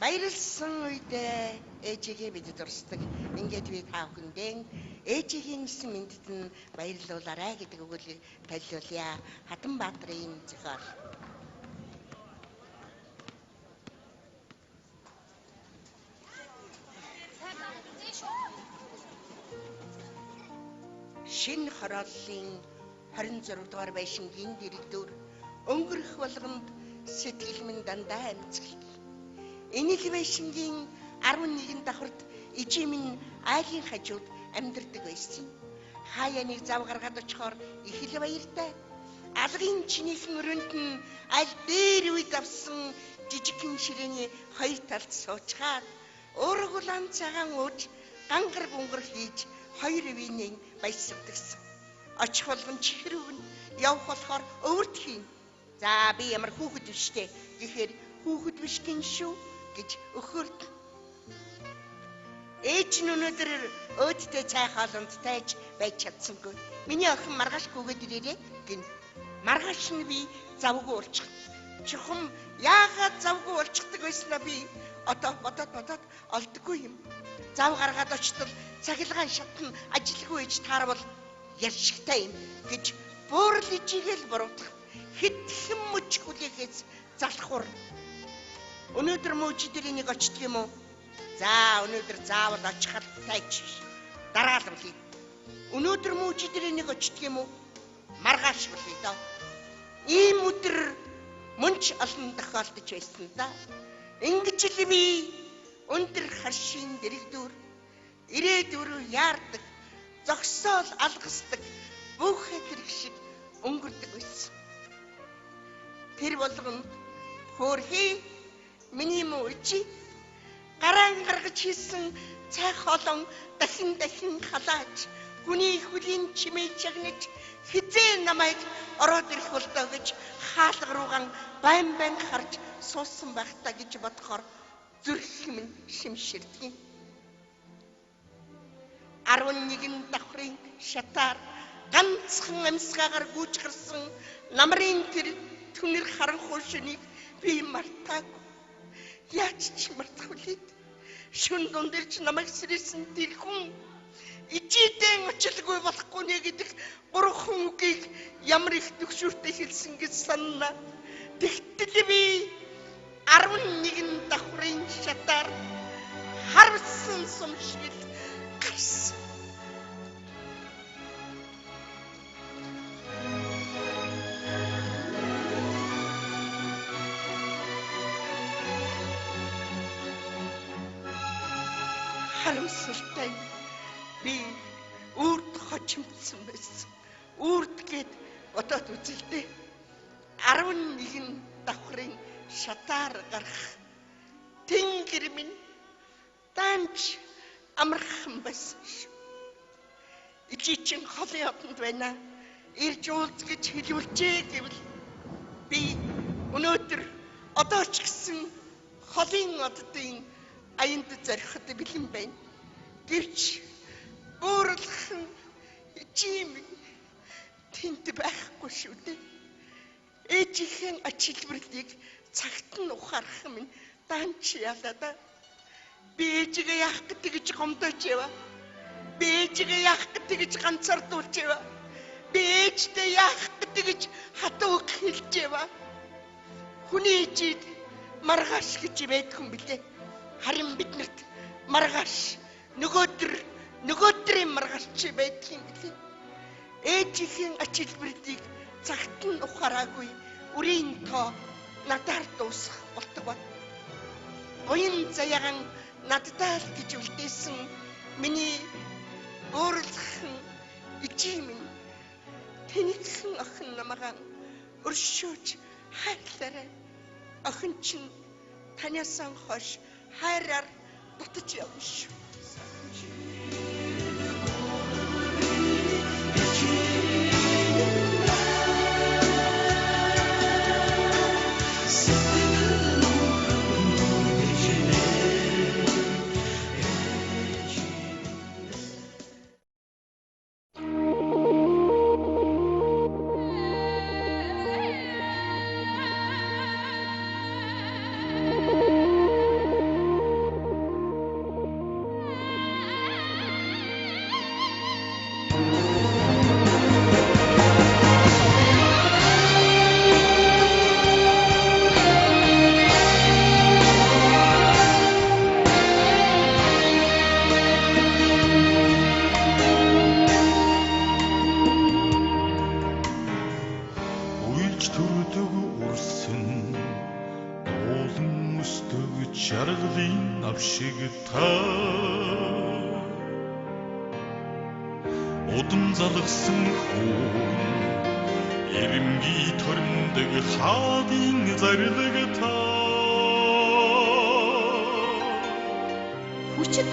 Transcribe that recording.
Баярлсан үедээ ээжигээ бид дурсдаг. Ингээд би та бүхэндээ ээжигийн гэсэн мэндэд нь баярлуулаарай гэдэг өгүүлбэрийг танилцуулъя. Хатанбаатарын зохиол. Шинэ хорооллын 26 дугаар байшингийн дэрэгдүр өнгөрөх болгонд сэтгэл минь дандаа амьцгал. Энэ л байшингийн 11 давхарт ижи минь айлын хажууд амьдардаг байсан. Хаяа нэг зав гаргаад очихоор их л баяртай. Алгын чинийхэн өрөөнд нь аль дээр үед авсан жижигхэн ширээний хоёр талд суучгаад өөргөлан цагаан ууж гангар бунгар хийж хоёр винийн баясагдагсан. Очих болгон чихрүүн явах болохоор өвөрт хийн. За би ямар хүүхэд биш те гэхээр хүүхэд биш гин шүү гэж өхөрт. Ээж нь өнөөдөр өөдтэй цай хоолонд тайж байж чадсангүй. Миний охин маргааш гүгээд ирээрээ гин. Маргааш нь би завгүй болчих. Чухам яагаад завгүй болчихдаг байснаа би одоо бодоод олдгүй юм. Зав гаргаад очтол цахилгаан шатн ажилгүй ээж таарвал ярьшигтай юм гэж буурал ижигээл буруутгах. Хитгэн мөч хүлээхээс залхуур. Өнөөдөр мөч дээр нэг очдөг юм уу? За өнөөдөр заавал очихад тайч. Дараалал. Өнөөдөр мөч дээр нэг очдөг юм уу? Маргааш болъё доо. Ийм өдөр мөнч олон тохиолдож байсан да. Ингэж л би өндөр харшийн дэрэгдүр ирээдүрөө яардаг, зогсоол алгасдаг бүх хэрэг шиг өнгөрдөг байсан. Тэр болгонд хөөрхий миний мөчи гараан гаргаж хийсэн цай хоолон дахин халааж хүний хөлийн чимээ чагнаж хизээ намайг ороод ирэх болдоо гэж хаалга руугаан байн харж суусан байхтаа гэж бодохоор зүрх минь шимширдэг. 11 давхрын шатаар ганцхан амьсгаагаар гүйж гарсан намрын тэр түнэр харанхуй шөнийг би мартаагүй. Яаж ч мартах вүлээ. Шүн дундэрч намайг сэрсэн тэр хүн ижидэн очлгүй болохгүй нэ гэдэг бурхан үгийг ямар их төгшөөртэй хэлсэн гэж санана. Тэгтэл би 11 давхрын шатаар харвсан сум шиг гарсан. Харамсалтай би үрд хочимдсан байсан. Үрд гээд бодоод үзэлтэй. 11 давхрын шатаар гарах тэнгэр минь данч амархан байсан шүү. Ичи чин холын одонд байна. Ирж уулз гэж хэлүүлжээ гэвэл би өнөөдөр одоо ч гэсэн холын оддын аянд зориход бэлэн байна. Гэвч буурлах ичим тэнд байхгүй шүү дээ. Ээжийн ачилбарлыг цагт нь ухаарах минь данч ялаа да. Би ээжигээ яах гэдэг гэж гомдож ява. Би ээжигээ яах гэдэг гэж ганцаардуулж ява. Би ээжтэй яах гэдэг гэж хатуу хэлж ява. Хүний ээжид маргааш гэж байдгүй билээ. Харин биднэрт маргааш нөгөөдрийн маргааш чи байдаг юм билээ. Ээжийн ачилбарлыг цагт нь ухаараагүй үрийн тоо надаар дуусах болдог ба. Буян заяан надтай л гэж үлдээсэн миний өөрлөсөн ичим тэнийхэн охин намайг өршөөж хайрлаарай. Охин чинь танаас хойш хайраар дутаж явна шүү. жаргалын авшиг та удам залгсан өвн эрэмгий төрмдөг хаадын зарлаг та Хүчит